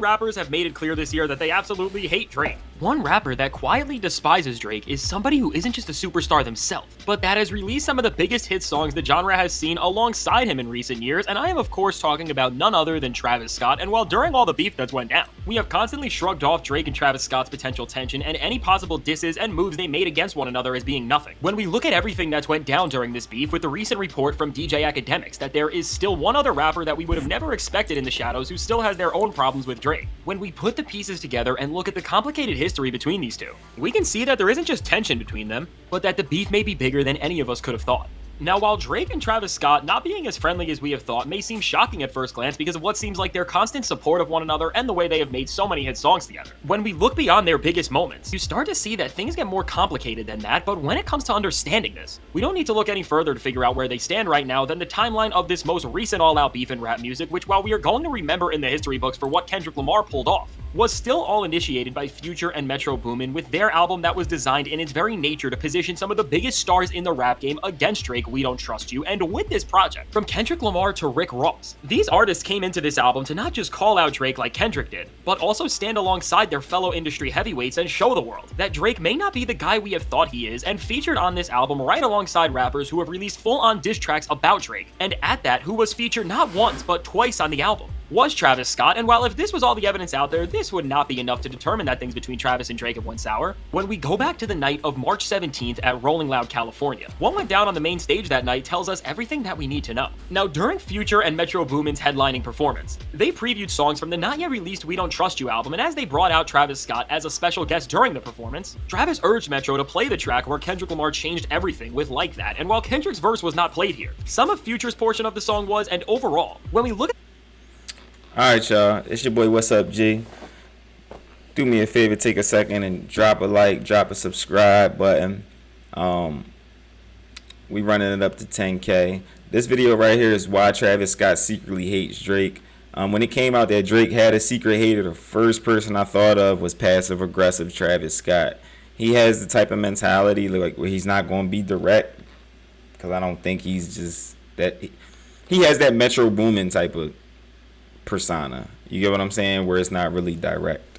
rappers have made it clear this year that they absolutely hate Drake. One rapper that quietly despises Drake is somebody who isn't just a superstar themselves, but that has released some of the biggest hit songs the genre has seen alongside him in recent years, and I am of course talking about none other than Travis Scott. And while during all the beef that's went down, we have constantly shrugged off Drake and Travis Scott's potential tension and any possible disses and moves they made against one another as being nothing. When we look at everything that's went down during this beef, with the recent report from DJ Academics that there is still one other rapper that we would have never expected in the shadows who still has their own problems with Drake. When we put the pieces together and look at the complicated history between these two, we can see that there isn't just tension between them, but that the beef may be bigger than any of us could have thought. Now, while Drake and Travis Scott not being as friendly as we have thought may seem shocking at first glance because of what seems like their constant support of one another and the way they have made so many hit songs together, when we look beyond their biggest moments, you start to see that things get more complicated than that. But when it comes to understanding this, we don't need to look any further to figure out where they stand right now than the timeline of this most recent all-out beef in rap music, which, while we are going to remember in the history books for what Kendrick Lamar pulled off, was still all initiated by Future and Metro Boomin with their album that was designed in its very nature to position some of the biggest stars in the rap game against Drake, We Don't Trust You. And with this project, from Kendrick Lamar to Rick Ross, these artists came into this album to not just call out Drake like Kendrick did, but also stand alongside their fellow industry heavyweights and show the world that Drake may not be the guy we have thought he is, and featured on this album right alongside rappers who have released full-on diss tracks about Drake, and at that, who was featured not once but twice on the album was Travis Scott. And while if this was all the evidence out there, this would not be enough to determine that things between Travis and Drake have went sour. When we go back to the night of March 17th at Rolling Loud, California, what went down on the main stage that night tells us everything that we need to know. Now, during Future and Metro Boomin's headlining performance, they previewed songs from the not yet released We Don't Trust You album, and as they brought out Travis Scott as a special guest during the performance, Travis urged Metro to play the track where Kendrick Lamar changed everything with Like That. And while Kendrick's verse was not played here, some of Future's portion of the song was, and overall, when we look at Alright, y'all. It's your boy, What's Up, G. Do me a favor, take a second and drop a like, drop a subscribe button. We running it up to 10K. This video right here is why Travis Scott secretly hates Drake. When it came out that Drake had a secret hater, the first person I thought of was passive-aggressive Travis Scott. He has the type of mentality like where he's not going to be direct, because I don't think he's just that. He has that Metro Boomin type of persona. You get what I'm saying? Where it's not really direct.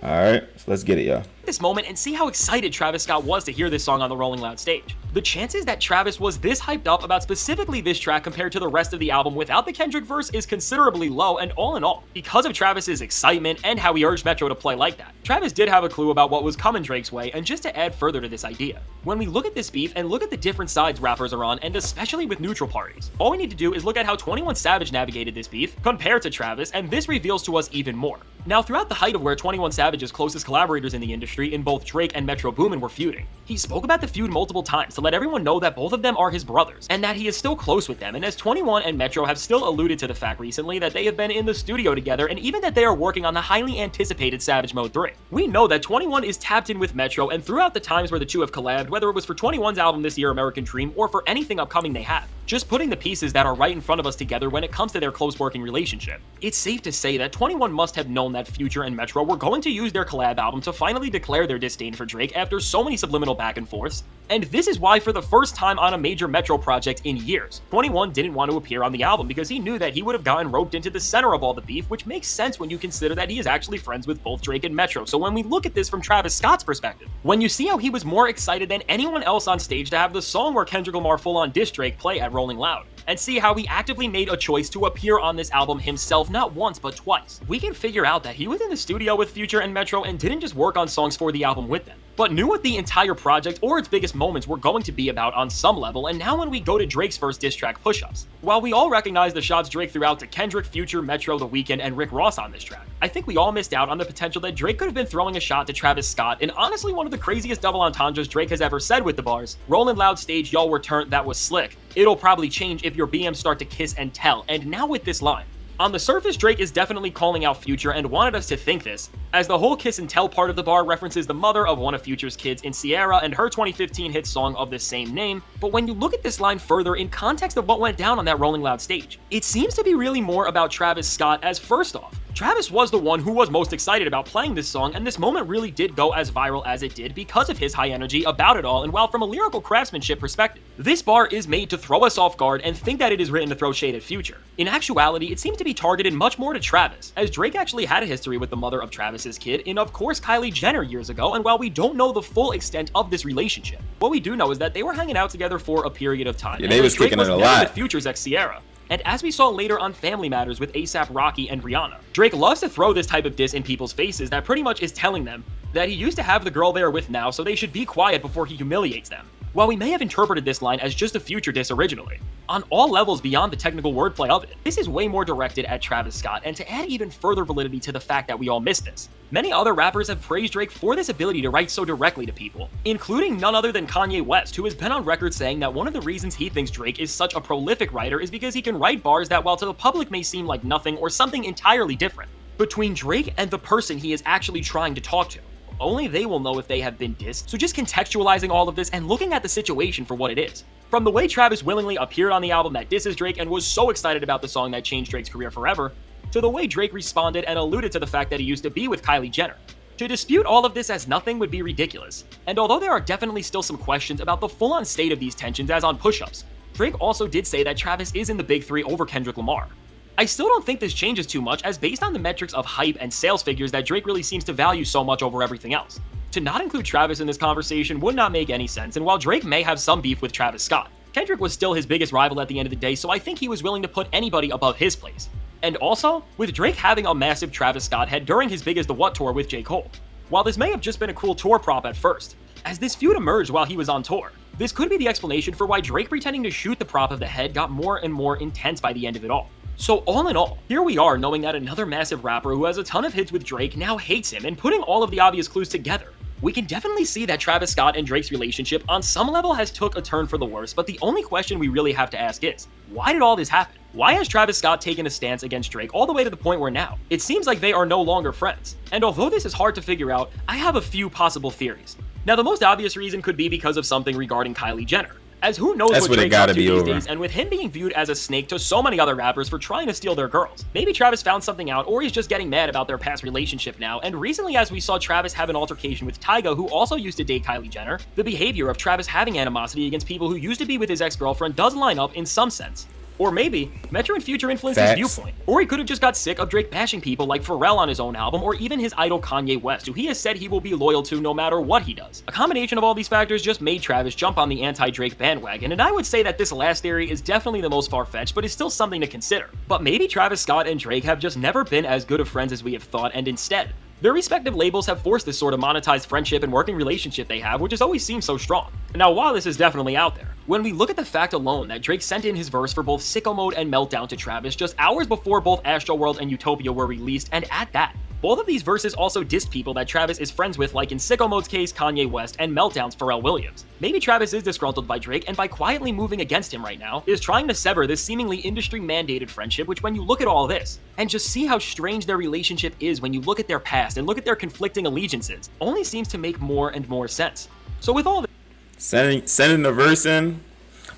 All right, so let's get it, y'all. This moment and see how excited Travis Scott was to hear this song on the Rolling Loud stage. The chances that Travis was this hyped up about specifically this track compared to the rest of the album without the Kendrick verse is considerably low, and all in all, because of Travis's excitement and how he urged Metro to play Like That, Travis did have a clue about what was coming Drake's way. And just to add further to this idea, when we look at this beef and look at the different sides rappers are on, and especially with neutral parties, all we need to do is look at how 21 Savage navigated this beef compared to Travis, and this reveals to us even more. Now, throughout the height of where 21 Savage's closest collaborators in the industry in both Drake and Metro Boomin were feuding, he spoke about the feud multiple times to let everyone know that both of them are his brothers, and that he is still close with them. And as 21 and Metro have still alluded to the fact recently that they have been in the studio together, and even that they are working on the highly anticipated Savage Mode 3. We know that 21 is tapped in with Metro, and throughout the times where the two have collabed, whether it was for 21's album this year, American Dream, or for anything upcoming they have, just putting the pieces that are right in front of us together when it comes to their close working relationship, it's safe to say that 21 must have known that Future and Metro were going to use their collab album to finally declare their disdain for Drake after so many subliminal back and forths. And this is why, for the first time on a major Metro project in years, 21 didn't want to appear on the album, because he knew that he would have gotten roped into the center of all the beef, which makes sense when you consider that he is actually friends with both Drake and Metro. So when we look at this from Travis Scott's perspective, when you see how he was more excited than anyone else on stage to have the song where Kendrick Lamar full-on diss Drake play at Rolling Loud, and see how he actively made a choice to appear on this album himself not once but twice, we can figure out that he was in the studio with Future and Metro and didn't just work on songs for the album with them, but knew what the entire project or its biggest moments were going to be about on some level. And now when we go to Drake's first diss track, Push-Ups, while we all recognize the shots Drake threw out to Kendrick, Future, Metro, The Weeknd, and Rick Ross on this track, I think we all missed out on the potential that Drake could have been throwing a shot to Travis Scott in honestly one of the craziest double entendres Drake has ever said with the bars, "Rolling Loud stage, y'all were turned, that was slick. It'll probably change if your BMs start to kiss and tell." And now with this line, on the surface, Drake is definitely calling out Future and wanted us to think this, as the whole kiss and tell part of the bar references the mother of one of Future's kids in Sierra and her 2015 hit song of the same name. But when you look at this line further in context of what went down on that Rolling Loud stage, it seems to be really more about Travis Scott, as first off, Travis was the one who was most excited about playing this song, and this moment really did go as viral as it did because of his high energy about it all. And while from a lyrical craftsmanship perspective, this bar is made to throw us off guard and think that it is written to throw shade at Future, in actuality, it seems to be targeted much more to Travis, as Drake actually had a history with the mother of Travis's kid in, of course, Kylie Jenner years ago. And while we don't know the full extent of this relationship, what we do know is that they were hanging out together for a period of time. Yeah, they was kicking it a lot. With Future's ex Sierra. And as we saw later on Family Matters with A$AP Rocky and Rihanna, Drake loves to throw this type of diss in people's faces that pretty much is telling them that he used to have the girl they are with now, so they should be quiet before he humiliates them. While we may have interpreted this line as just a Future diss originally, on all levels beyond the technical wordplay of it, this is way more directed at Travis Scott, and to add even further validity to the fact that we all missed this, many other rappers have praised Drake for this ability to write so directly to people, including none other than Kanye West, who has been on record saying that one of the reasons he thinks Drake is such a prolific writer is because he can write bars that, while to the public may seem like nothing or something entirely different, between Drake and the person he is actually trying to talk to, only they will know if they have been dissed. So just contextualizing all of this and looking at the situation for what it is. From the way Travis willingly appeared on the album that disses Drake and was so excited about the song that changed Drake's career forever, to the way Drake responded and alluded to the fact that he used to be with Kylie Jenner. To dispute all of this as nothing would be ridiculous. And although there are definitely still some questions about the full-on state of these tensions as on push-ups, Drake also did say that Travis is in the big three over Kendrick Lamar. I still don't think this changes too much, as based on the metrics of hype and sales figures that Drake really seems to value so much over everything else, to not include Travis in this conversation would not make any sense. And while Drake may have some beef with Travis Scott, Kendrick was still his biggest rival at the end of the day, so I think he was willing to put anybody above his place. And also, with Drake having a massive Travis Scott head during his Big As The What tour with J. Cole, while this may have just been a cool tour prop at first, as this feud emerged while he was on tour, this could be the explanation for why Drake pretending to shoot the prop of the head got more and more intense by the end of it all. So all in all, here we are knowing that another massive rapper who has a ton of hits with Drake now hates him, and putting all of the obvious clues together, we can definitely see that Travis Scott and Drake's relationship on some level has took a turn for the worse, but the only question we really have to ask is, why did all this happen? Why has Travis Scott taken a stance against Drake all the way to the point where now it seems like they are no longer friends? And although this is hard to figure out, I have a few possible theories. Now, the most obvious reason could be because of something regarding Kylie Jenner, as who knows what Drake's up to these days, and with him being viewed as a snake to so many other rappers for trying to steal their girls. Maybe Travis found something out, or he's just getting mad about their past relationship now, and recently as we saw Travis have an altercation with Tyga, who also used to date Kylie Jenner, the behavior of Travis having animosity against people who used to be with his ex-girlfriend does line up in some sense. Or maybe Metro and Future influenced his viewpoint. Or he could have just got sick of Drake bashing people like Pharrell on his own album, or even his idol Kanye West, who he has said he will be loyal to no matter what he does. A combination of all these factors just made Travis jump on the anti-Drake bandwagon, and I would say that this last theory is definitely the most far-fetched, but is still something to consider. But maybe Travis Scott and Drake have just never been as good of friends as we have thought, and instead, their respective labels have forced this sort of monetized friendship and working relationship they have, which has always seemed so strong. Now, while this is definitely out there, when we look at the fact alone that Drake sent in his verse for both Sicko Mode and Meltdown to Travis just hours before both Astroworld and Utopia were released, and at that, both of these verses also dissed people that Travis is friends with, like in Sicko Mode's case, Kanye West, and Meltdown's Pharrell Williams. Maybe Travis is disgruntled by Drake, and by quietly moving against him right now, is trying to sever this seemingly industry-mandated friendship, which when you look at all this, and just see how strange their relationship is when you look at their past and look at their conflicting allegiances, only seems to make more and more sense. So with all this, sending the verse in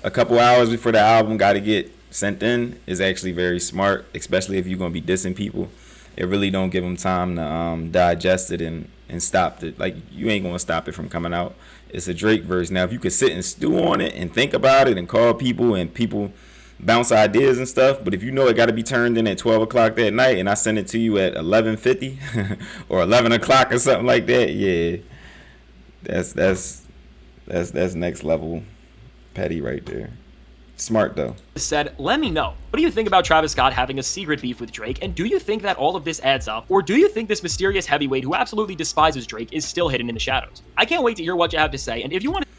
a couple hours before the album got to get sent in is actually very smart, especially if you're going to be dissing people. It really don't give them time to digest it and stop it. Like, you ain't going to stop it from coming out. It's a Drake verse. Now, if you could sit and stew on it and think about it and call people and people bounce ideas and stuff, but if you know it got to be turned in at 12 o'clock that night and I send it to you at 11:50 or 11 o'clock or something like that, yeah, that's next level petty right there. Smart though. Said, let me know. What do you think about Travis Scott having a secret beef with Drake, and do you think that all of this adds up, or do you think this mysterious heavyweight who absolutely despises Drake is still hidden in the shadows? I can't wait to hear what you have to say, and if you want to...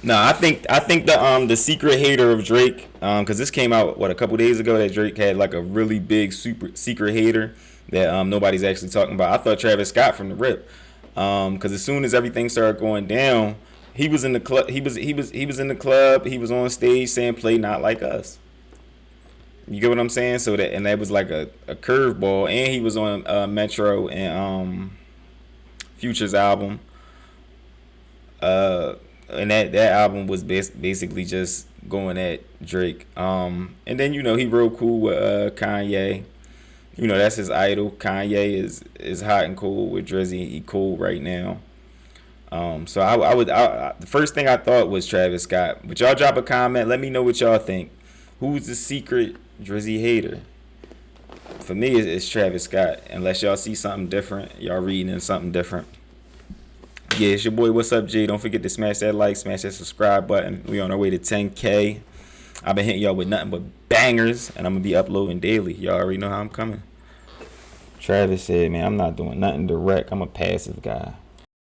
No, I think the secret hater of Drake, because this came out a couple days ago that Drake had like a really big super secret hater that nobody's actually talking about. I thought Travis Scott from the rip, because as soon as everything started going down, he was in the club. He was in the club. He was on stage saying "Play Not Like Us." You get what I'm saying? So that was like a curveball, and he was on Metro and Future's album. And that album was basically just going at Drake. And then he real cool with Kanye. You know, that's his idol. Kanye is hot and cool with Drizzy. He cool right now. So the first thing I thought was Travis Scott. But y'all drop a comment. Let me know what y'all think. Who's the secret Drizzy hater? For me, it's Travis Scott. Unless y'all see something different, y'all reading in something different. Yeah, it's your boy. What's up, G? Don't forget to smash that like, smash that subscribe button. We on our way to 10K. I've been hitting y'all with nothing but bangers, and I'm gonna be uploading daily. Y'all already know how I'm coming. Travis said, "Man, I'm not doing nothing direct. I'm a passive guy."